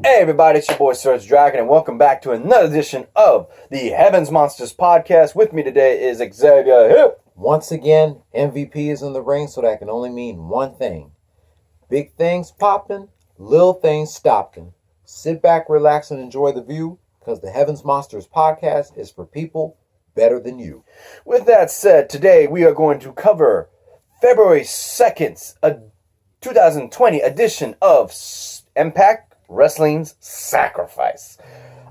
Hey everybody, it's your boy Serg Dragon, and welcome back to another edition of the Heavens Monsters podcast. With me today is Xavier Hill. Once again, MVP is in the ring, so that can only mean one thing. Big things popping, little things stopping. Sit back, relax, and enjoy the view, because the Heavens Monsters podcast is for people better than you. With that said, today we are going to cover February 2nd, 2020 edition of Impact Wrestling's Sacrifice.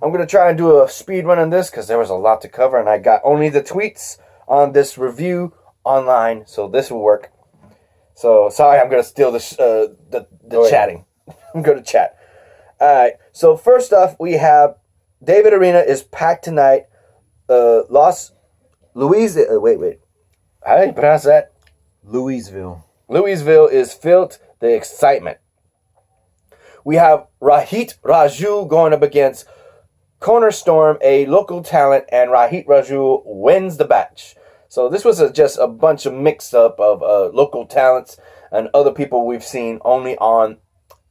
I'm going to try and do a speed run on this because there was a lot to cover and I got only the tweets on this review online, so this will work. So, sorry, I'm going to steal the chatting. I'm going to chat. Alright, so first off, we have David Arena is packed tonight. Wait. How do you pronounce that? Louisville. Louisville is filled the excitement. We have Raju going up against Cornerstorm, a local talent, and Raju wins the match. So this was just a bunch of mix-up of local talents and other people we've seen only on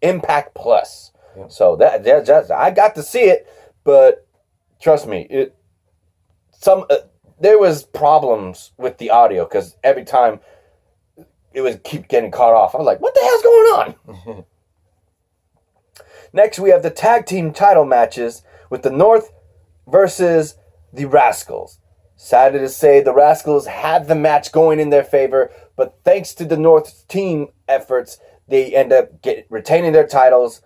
Impact Plus. Yeah. So that I got to see it, but trust me, there was problems with the audio because every time it was keep getting cut off. I was like, what the hell's going on? Next, we have the tag team title matches with the North versus the Rascals. Sad to say, the Rascals had the match going in their favor, but thanks to the North team efforts, they end up retaining their titles,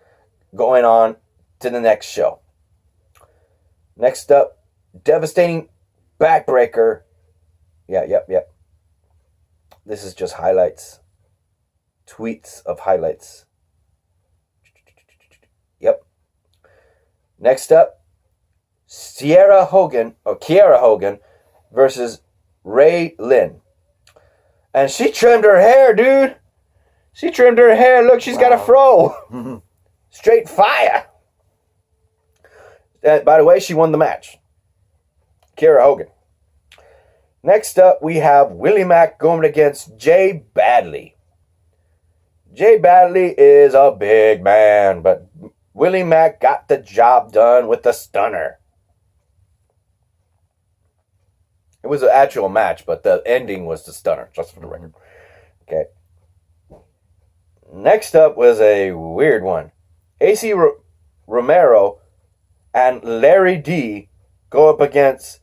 going on to the next show. Next up, devastating backbreaker. Yep. This is just highlights. Tweets of highlights. Yep. Next up, Kiera Hogan versus Ryland. And she trimmed her hair, dude. She trimmed her hair. Look, she's got a fro. Straight fire. By the way, she won the match. Kiera Hogan. Next up, we have Willie Mack going against Jay Badley. Jay Badley is a big man, but Willie Mack got the job done with the stunner. It was an actual match, but the ending was the stunner, just for the record. Okay. Next up was a weird one. AC Romero and Larry D go up against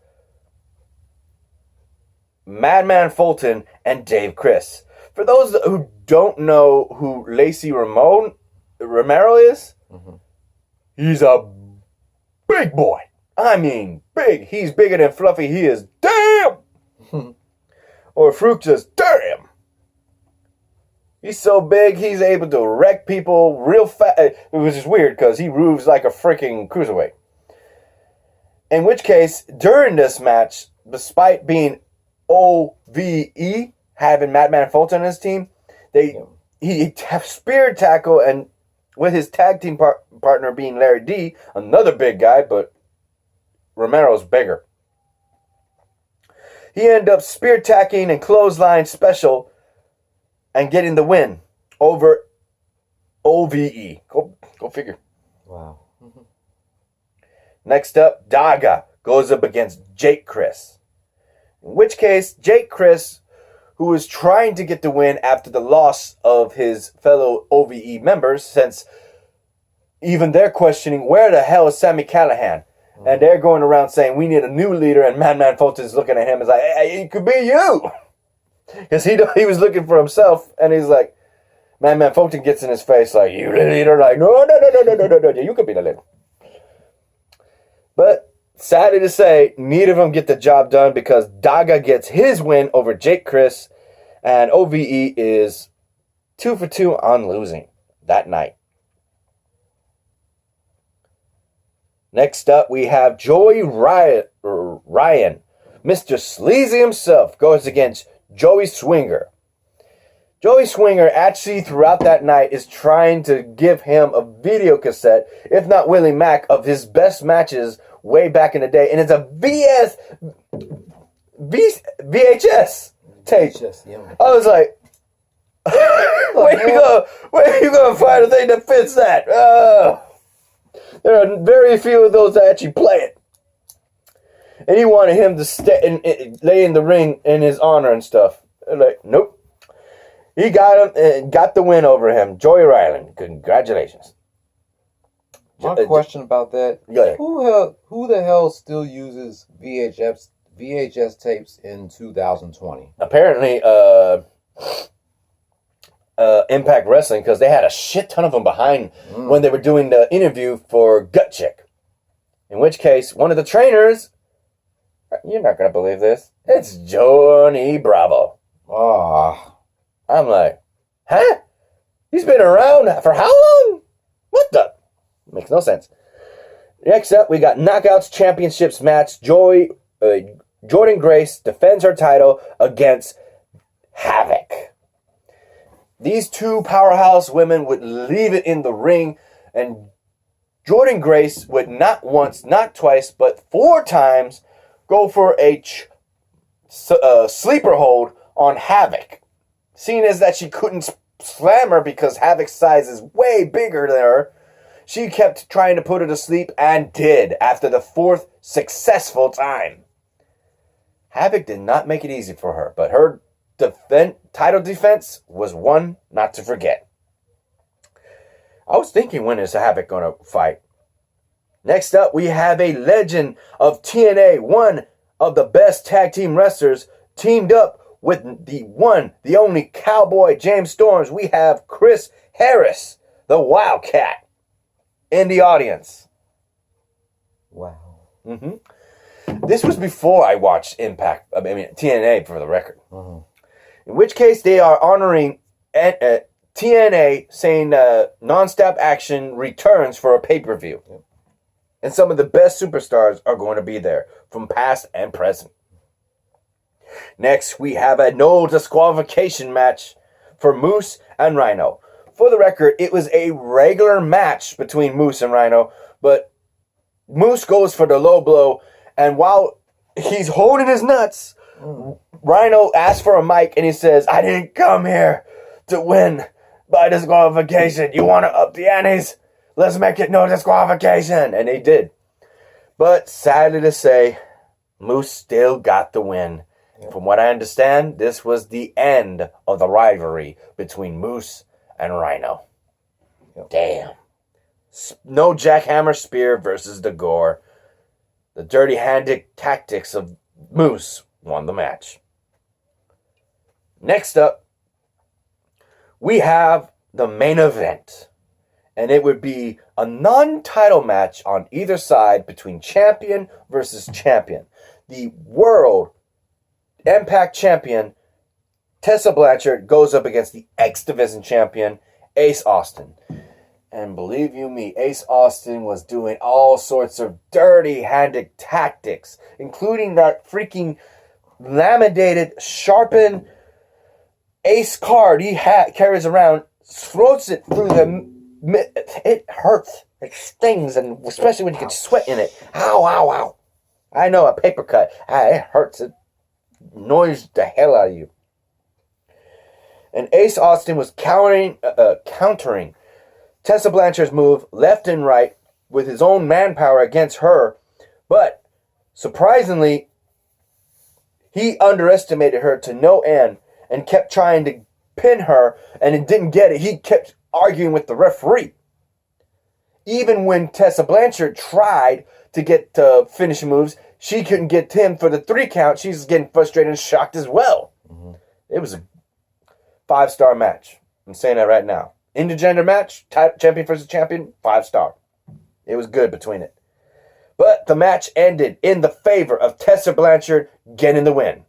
Madman Fulton and Dave Chris. For those who don't know who Lacey Romero is, he's a big boy. I mean, big. He's bigger than Fluffy. He is damn. Or Fruit just damn. He's so big, he's able to wreck people real fast. Which is weird because he moves like a freaking cruiserweight. In which case, during this match, despite being OVE, having Madman Fulton on his team, he spear tackle, and with his tag team partner being Larry D, another big guy, but Romero's bigger. He ended up spear tacking and clothesline special and getting the win over OVE. Go figure. Wow. Next up, DaGa goes up against Jake Chris. In which case, Jake Chris, who was trying to get the win after the loss of his fellow OVE members, since even they're questioning, where the hell is Sami Callihan? And they're going around saying, we need a new leader, and Madman Fulton is looking at him and is like, hey, it could be you! Because he was looking for himself, and he's like, Madman Fulton gets in his face like, you the leader? Like, no, you could be the leader. But sadly to say, neither of them get the job done because DaGa gets his win over Jake Chris, and OVE is 2 for 2 on losing that night. Next up, we have Joey Ryan, Mr. Sleazy himself, goes against Joey Swinger. Joey Swinger actually throughout that night is trying to give him a video cassette, if not Willie Mack, of his best matches way back in the day. And it's a VHS tape. I was like, where you gonna find a thing that fits that? There are very few of those that actually play it. And he wanted him to stay and lay in the ring in his honor and stuff. Like, nope. He got him, got the win over him. Joey Ryland. Congratulations. My question about that: who the hell still uses VHS tapes in 2020? Apparently, Impact Wrestling, because they had a shit ton of them behind when they were doing the interview for Gut Chick. In which case, one of the trainers, you're not going to believe this, it's Johnny Bravo. Ah. I'm like, huh? He's been around for how long? What the? Makes no sense. Next up, we got Knockouts Championships match. Jordynne Grace defends her title against Havoc. These two powerhouse women would leave it in the ring, and Jordynne Grace would not once, not twice, but 4 times go for a sleeper hold on Havoc. Seeing as that she couldn't slam her because Havoc's size is way bigger than her, she kept trying to put her to sleep and did after the 4th successful time. Havoc did not make it easy for her, but her title defense was one not to forget. I was thinking, when is Havoc going to fight? Next up, we have a legend of TNA, one of the best tag team wrestlers, teamed up with the one, the only Cowboy James Storms. We have Chris Harris, the Wildcat, in the audience. Wow. This was before I watched TNA, for the record. Mm-hmm. In which case, they are honoring TNA, saying non-stop action returns for a pay-per-view. Yep. And some of the best superstars are going to be there, from past and present. Next, we have a no disqualification match for Moose and Rhino. For the record, it was a regular match between Moose and Rhino, but Moose goes for the low blow, and while he's holding his nuts, Rhino asks for a mic, and he says, "I didn't come here to win by disqualification. You want to up the antes? Let's make it no disqualification." And they did. But sadly to say, Moose still got the win. From what I understand, this was the end of the rivalry between Moose and Rhino. Damn. No jackhammer spear versus the gore. The dirty-handed tactics of Moose won the match. Next up, we have the main event. And it would be a non-title match on either side between champion versus champion. The World Impact Champion, Tessa Blanchard, goes up against the X-Division Champion, Ace Austin. And believe you me, Ace Austin was doing all sorts of dirty-handed tactics, including that freaking laminated, sharpened Ace card he carries around, throws it through the... It hurts. It stings, and especially when you get sweat in it. Ow, ow, ow. I know, a paper cut. It hurts. It annoys the hell out of you. And Ace Austin was countering Tessa Blanchard's move left and right with his own manpower against her. But surprisingly, he underestimated her to no end and kept trying to pin her, and it didn't get it. He kept arguing with the referee. Even when Tessa Blanchard tried to get finishing moves, she couldn't get him for the 3 count. She's getting frustrated and shocked as well. Mm-hmm. It was a 5-star match. I'm saying that right now. Intergender match, champion versus champion, 5-star. It was good between it. But the match ended in the favor of Tessa Blanchard getting the win.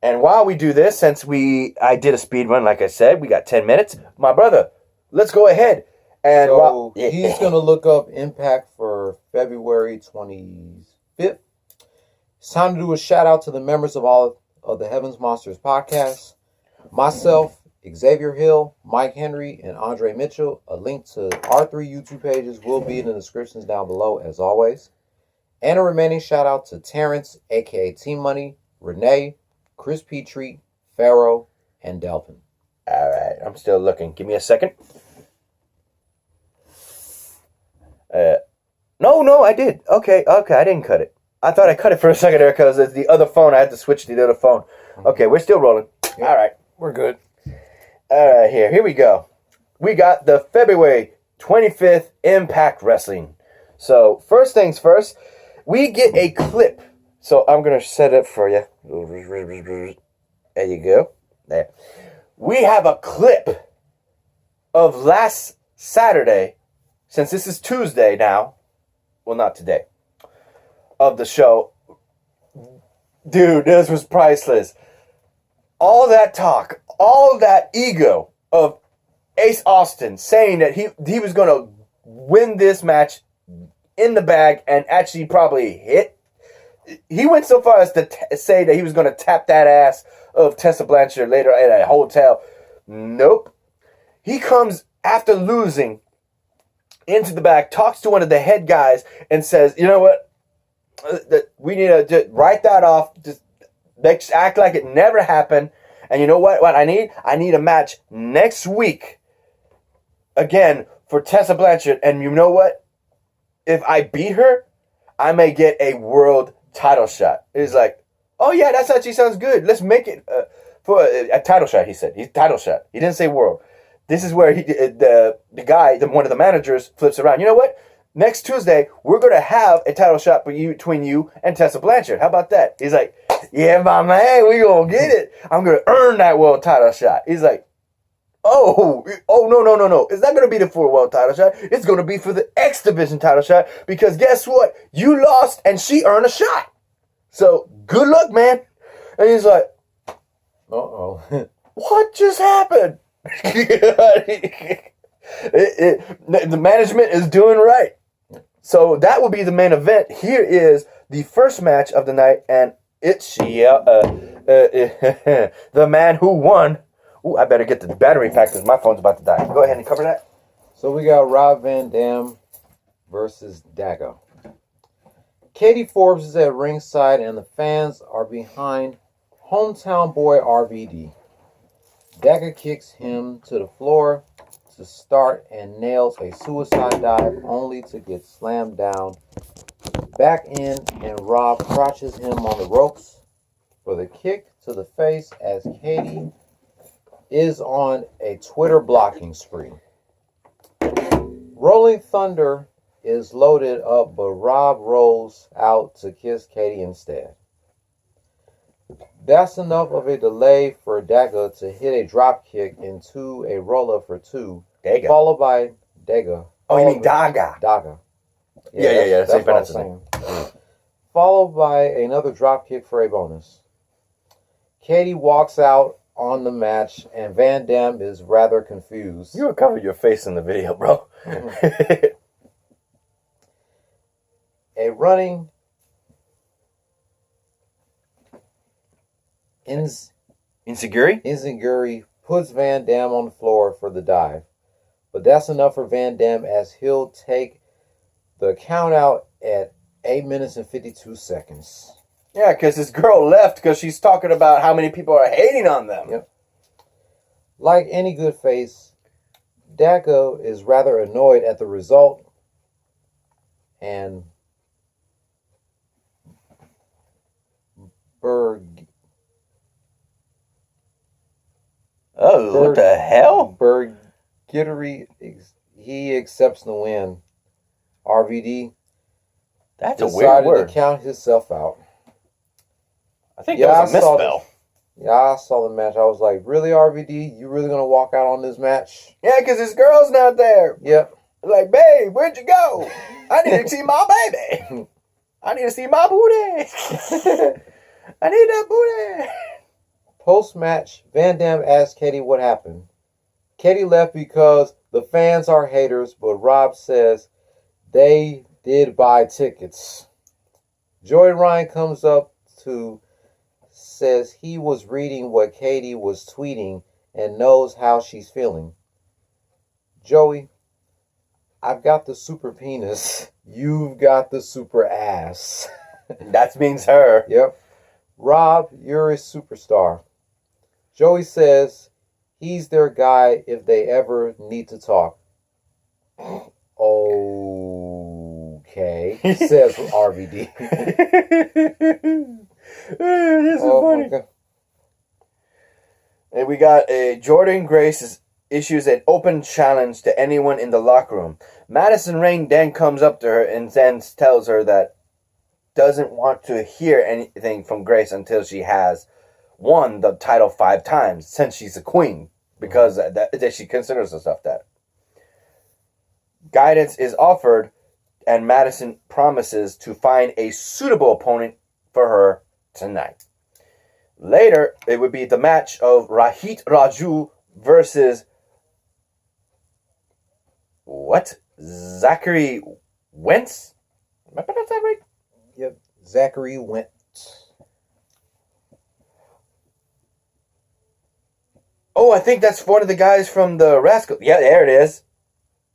And while we do this, since I did a speed run, like I said, we got 10 minutes. My brother, let's go ahead. And so he's going to look up Impact for February 25th. It's time to do a shout out to the members of all of the Heavens Monsters podcast. Myself, Xavier Hill, Mike Henry, and Andre Mitchell. A link to our 3 YouTube pages will be in the descriptions down below, as always. And a remaining shout out to Terrence, aka Team Money, Renee, Chris Petrie, Pharaoh, and Delvin. All right, I'm still looking. Give me a second. Oh, no, I did. Okay, I didn't cut it. I thought I cut it for a second there because it's the other phone. I had to switch to the other phone. Okay, we're still rolling. Yep. All right. We're good. All right, here we go. We got the February 25th Impact Wrestling. So, first things first, we get a clip. So, I'm going to set it for you. There you go. There. We have a clip of last Saturday, since this is Tuesday now. Well, not today. Of the show. Dude, this was priceless. All that talk, all that ego of Ace Austin saying that he was going to win this match in the bag and actually probably hit. He went so far as to say that he was going to tap that ass of Tessa Blanchard later at a hotel. Nope. He comes after losing into the back, talks to one of the head guys and says, you know what? We need to just write that off. Just act like it never happened. And you know what I need? I need a match next week. Again, for Tessa Blanchard. And you know what? If I beat her, I may get a world title shot. It's like, oh yeah, that actually sounds good. Let's make it for a title shot, he said. He's title shot. He didn't say world. This is where the guy, one of the managers, flips around. You know what? Next Tuesday, we're going to have a title shot between you and Tessa Blanchard. How about that? He's like, yeah, my man, we going to get it. I'm going to earn that world title shot. He's like, no. It's not going to be the full world title shot. It's going to be for the X Division title shot because guess what? You lost and she earned a shot. So, good luck, man. And he's like, uh-oh. What just happened? The management is doing right. So that will be the main event. Here is the first match of the night, and it's the man who won. Ooh, I better get the battery pack because my phone's about to die. Go ahead and cover that. So we got Rob Van Dam versus DaGa. Katie Forbes is at ringside, and the fans are behind hometown boy RVD. DaGa kicks him to the floor to start and nails a suicide dive only to get slammed down back in, and Rob crouches him on the ropes for the kick to the face as Katie is on a Twitter blocking spree. Rolling Thunder is loaded up, but Rob rolls out to kiss Katie instead. That's enough of a delay for DaGa to hit a drop kick into a roll-up for two, DaGa. followed by DaGa. Oh, you mean DaGa? DaGa. Yeah. That's what I'm saying. Followed by another drop kick for a bonus. Katie walks out on the match, and Van Dam is rather confused. You would cover your face in the video, bro. A running Enziguri puts Van Dam on the floor for the dive. But that's enough for Van Dam as he'll take the count out at 8 minutes and 52 seconds. Yeah, because this girl left because she's talking about how many people are hating on them. Yep. Like any good face, DaGa is rather annoyed at the result, and what the hell? Bergittery, he accepts the win. RVD That's a weird decided word. to count himself out. I think that was a misspell. I saw the match. I was like, really, RVD? You really going to walk out on this match? Yeah, because his girl's not there. Yep. Like, babe, where'd you go? I need to see my baby. I need to see my booty. I need that booty. Post-match, Van Dam asked Katie what happened. Katie left because the fans are haters, but Rob says they did buy tickets. Joey Ryan comes up to says he was reading what Katie was tweeting and knows how she's feeling. Joey, I've got the super penis. You've got the super ass. That means her. Yep. Rob, you're a superstar. Joey says he's their guy if they ever need to talk. Okay. okay, says RVD. This is funny. And we got Jordan Grace issues an open challenge to anyone in the locker room. Madison Rayne then comes up to her and then tells her that doesn't want to hear anything from Grace until she has won the title 5 times since she's a queen, because that she considers herself that. Guidance is offered, and Madison promises to find a suitable opponent for her tonight. Later, it would be the match of Raju versus Zachary Wentz? Am I pronouncing that right? Yep, Zachary Wentz. Oh, I think that's one of the guys from the Rascals. Yeah, there it is.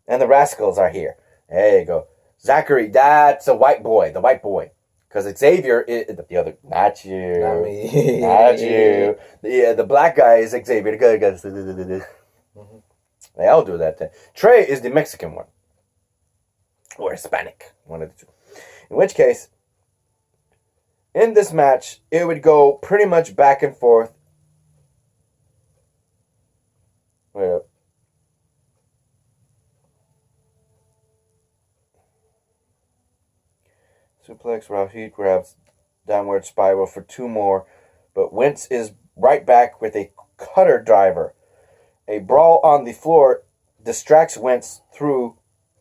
And the Rascals are here. There you go. Zachary, that's a white boy. The white boy. Because Xavier is the other. Not you. Not me. Not you. The black guy is Xavier. The good guy. Mm-hmm. They all do that thing. Trey is the Mexican one. Or Hispanic. One of the two. In which case, in this match, it would go pretty much back and forth. Wait up. Suplex, Rahid grabs downward spiral for 2 more, but Wentz is right back with a cutter driver. A brawl on the floor distracts Wentz through,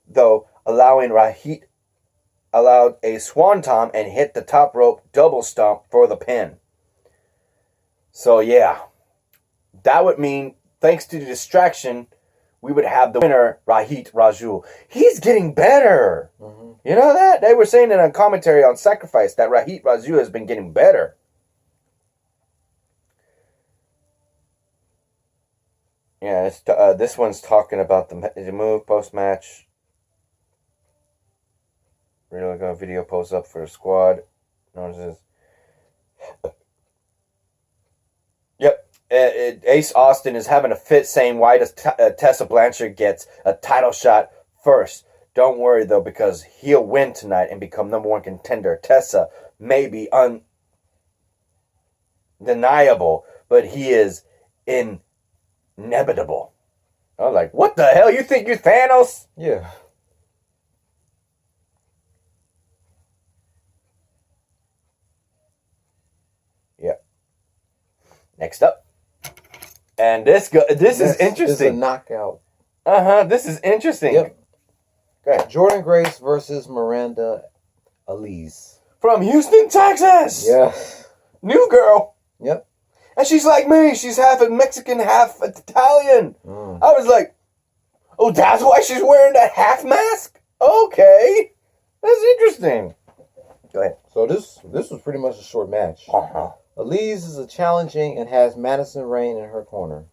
though, allowing Rahid allowed a swanton and hit the top rope double stomp for the pin. So yeah, that would mean, thanks to the distraction, we would have the winner, Raju. He's getting better. Mm-hmm. You know that? They were saying in a commentary on Sacrifice that Raju has been getting better. Yeah, this one's talking about the move post-match. We're going to video post up for a squad. Notices. Yep. Ace Austin is having a fit saying, why does Tessa Blanchard gets a title shot first? Don't worry, though, because he'll win tonight and become #1 contender. Tessa may be undeniable, but he is inevitable. I was like, what the hell? You think you're Thanos? Yeah. Yeah. Next up. And this is interesting. This is a knockout. This is interesting. Yep. Go ahead. Jordan Grace versus Miranda Elise. From Houston, Texas. Yeah. New girl. Yep. And she's like me. She's half a Mexican, half Italian. I was like, oh, that's why she's wearing that half mask? Okay. That's interesting. Go ahead. So this was pretty much a short match. Elise is challenging and has Madison Rayne in her corner.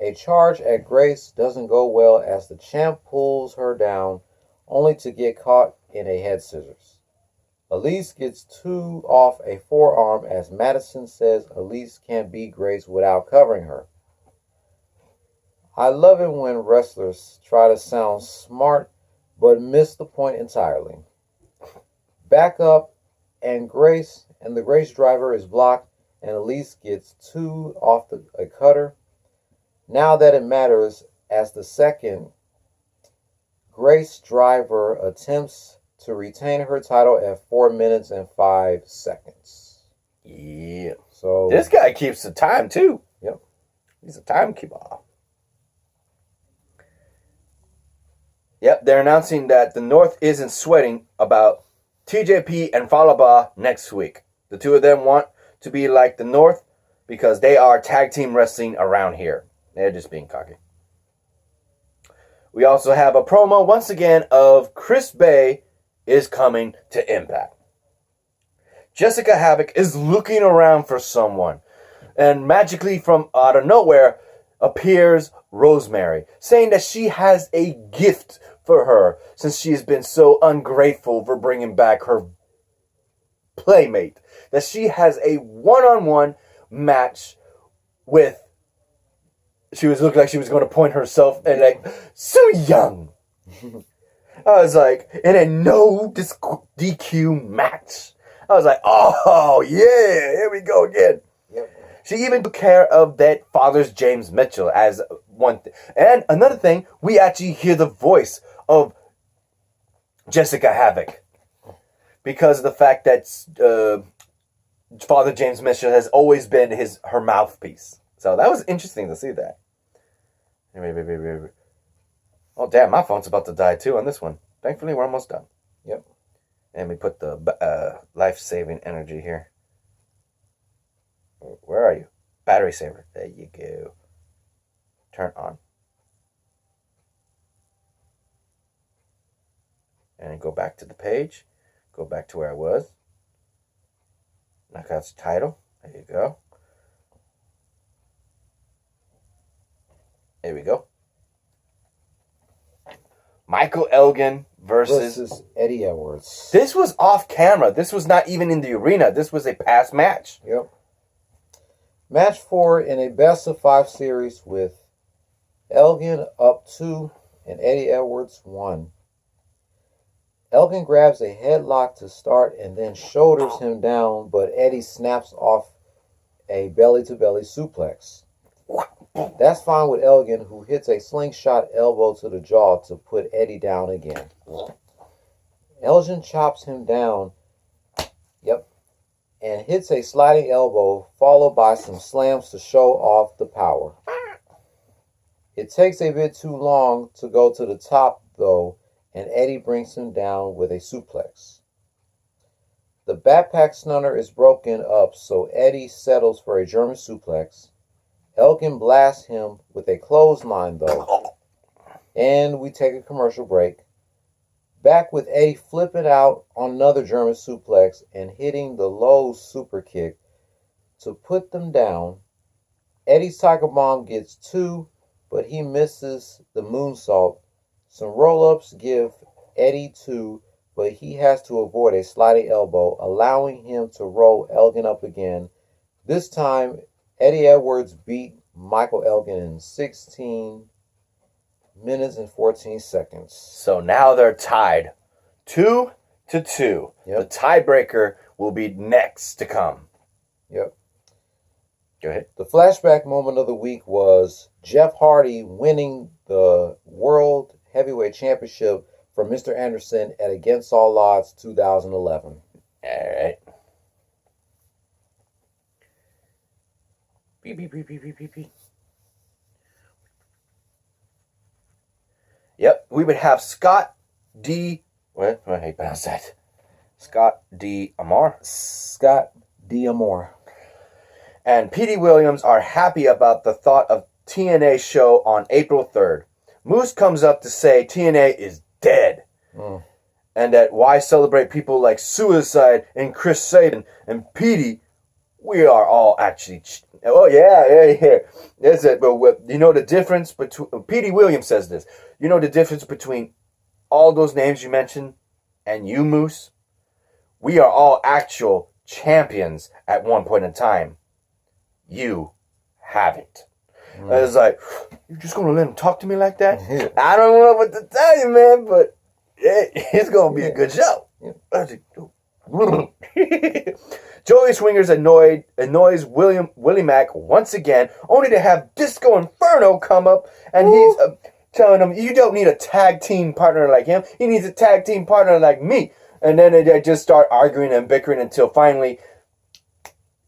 A charge at Grace doesn't go well as the champ pulls her down, only to get caught in a head scissors. Elise gets 2 off a forearm as Madison says Elise can't beat Grace without covering her. I love it when wrestlers try to sound smart but miss the point entirely. Back up and the Grace driver is blocked and Elise gets 2 off a cutter. Now that it matters, as the second Grace driver attempts to retain her title at 4 minutes and 5 seconds. Yeah. So this guy keeps the time too. Yep. He's a timekeeper. Yep, they're announcing that the North isn't sweating about TJP and Falaba next week. The two of them want to be like the North because they are tag team wrestling around here. They're just being cocky. We also have a promo once again of Chris Bay is coming to Impact. Jessica Havoc is looking around for someone, and magically from out of nowhere appears Rosemary, saying that she has a gift for her since she has been so ungrateful for bringing back her playmate, that she has a one-on-one match with, she was looking like she was going to point herself and like, Su Young. I was like, in a no DQ match. I was like, oh, yeah, here we go again. Yep. She even took care of that Father's James Mitchell as one thing. And another thing, we actually hear the voice of Jessica Havoc. Because of the fact that Father James Mitchell has always been her mouthpiece. So that was interesting to see that. Oh, damn, my phone's about to die too on this one. Thankfully, we're almost done. Yep. And we put the life-saving energy here. Where are you? Battery saver. There you go. Turn on. And go back to the page. Go back to where I was. Knockouts title. There you go. There we go. Michael Elgin versus Eddie Edwards. This was off camera. This was not even in the arena. This was a past match. Yep. Match 4 in a best-of-5 series with Elgin up 2 and Eddie Edwards 1. Elgin grabs a headlock to start and then shoulders him down, but Eddie snaps off a belly-to-belly suplex. That's fine with Elgin, who hits a slingshot elbow to the jaw to put Eddie down again. Elgin chops him down, and hits a sliding elbow, followed by some slams to show off the power. It takes a bit too long to go to the top, though, and Eddie brings him down with a suplex. The backpack stunner is broken up, so Eddie settles for a German suplex. Elgin blasts him with a clothesline, though. And we take a commercial break. Back with Eddie flipping out on another German suplex and hitting the low super kick to put them down. Eddie's Tiger Bomb gets 2, but he misses the moonsault. Some roll-ups give Eddie 2, but he has to avoid a sliding elbow, allowing him to roll Elgin up again. This time, Eddie Edwards beat Michael Elgin in 16 minutes and 14 seconds. So now they're tied 2-2. Yep. The tiebreaker will be next to come. Yep. Go ahead. The flashback moment of the week was Jeff Hardy winning the World Heavyweight Championship from Mr. Anderson at Against All Odds 2011. All right. Beep, beep, beep, beep, beep, beep, beep. Yep, we would have Scott D. What? How do you pronounce that? Scott D. Amar. Scott D. Amar. And Petey Williams are happy about the thought of TNA show on April 3rd. Moose comes up to say TNA is dead. And that why celebrate people like Suicide and Chris Sabin and Petey? We are all actually... Oh, yeah. That's it. But you know the difference between... Petey Williams says this. You know the difference between all those names you mentioned and you, Moose? We are all actual champions at one point in time. You haven't. I was like, you're just going to let him talk to me like that? I don't know what to tell you, man, but it's going to be a good show. Joey Swingers annoys Willie Mack once again, only to have Disco Inferno come up, and he's telling him, you don't need a tag team partner like him. He needs a tag team partner like me. And then they just start arguing and bickering until finally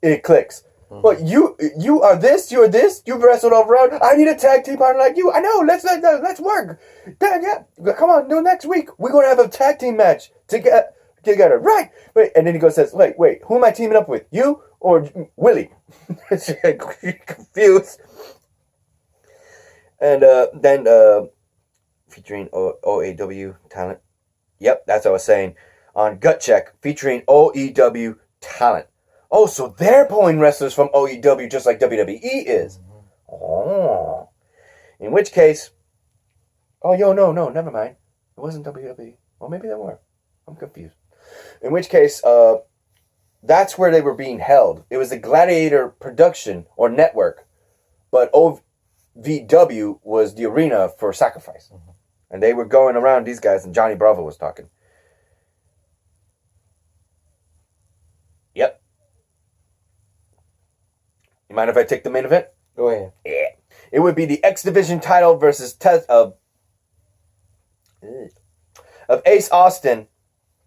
it clicks. But you are this, you're this, you've wrestled all around. I need a tag team partner like you. I know, let's work. Yeah, come on, no, next week we're gonna have a tag team match together, right? Wait, and then he says, wait, who am I teaming up with? You or Willie? Confused. And then featuring OAW talent. Yep, that's what I was saying. On Gut Check, featuring OEW talent. Oh, so they're pulling wrestlers from OEW just like WWE is. Oh. In which case... Oh, no, never mind. It wasn't WWE. Well, maybe they were. I'm confused. In which case, that's where they were being held. It was the Gladiator production or network. But OVW was the arena for Sacrifice. And they were going around these guys, and Johnny Bravo was talking. Yep. You mind if I take the main event? Go ahead. Yeah. It would be the X Division title versus of Ace Austin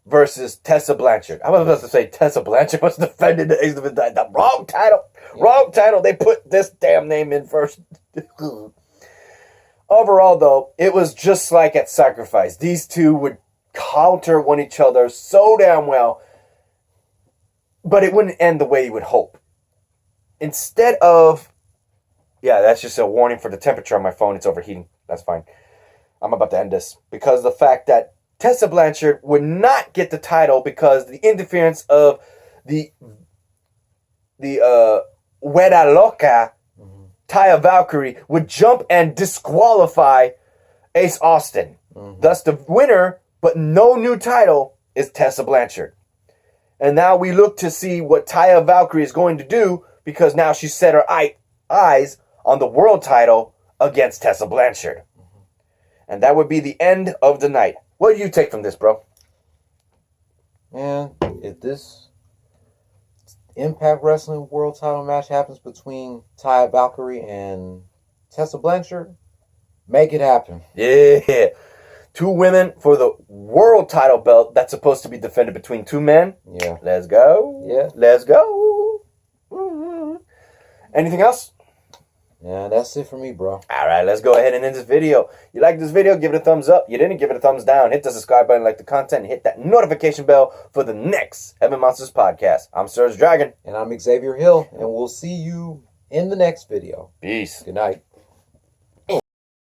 versus Tessa Blanchard. I was about to say Tessa Blanchard was defending the X Division title. Wrong title. Yeah. Wrong title. They put this damn name in first. Overall, though, it was just like at Sacrifice. These two would counter one each other so damn well, but it wouldn't end the way you would hope. Instead of... Yeah, that's just a warning for the temperature on my phone. It's overheating. That's fine. I'm about to end this. Because the fact that Tessa Blanchard would not get the title because the interference of the Huera Loca, Taya Valkyrie, would jump and disqualify Ace Austin. Thus the winner, but no new title, is Tessa Blanchard. And now we look to see what Taya Valkyrie is going to do, because now she set her eyes on the world title against Tessa Blanchard. And that would be the end of the night. What do you take from this, bro? Man, if this Impact Wrestling World title match happens between Taya Valkyrie and Tessa Blanchard, make it happen. Yeah. 2 women for the world title belt that's supposed to be defended between 2 men. Yeah. Let's go. Yeah. Let's go. Anything else? Yeah, that's it for me, bro. All right, let's go ahead and end this video. You like this video, give it a thumbs up. You didn't, give it a thumbs down. Hit the subscribe button, like the content, and hit that notification bell for the next Heaven Monsters podcast. I'm Serg Dragon. And I'm Xavier Hill, and we'll see you in the next video. Peace. Good night.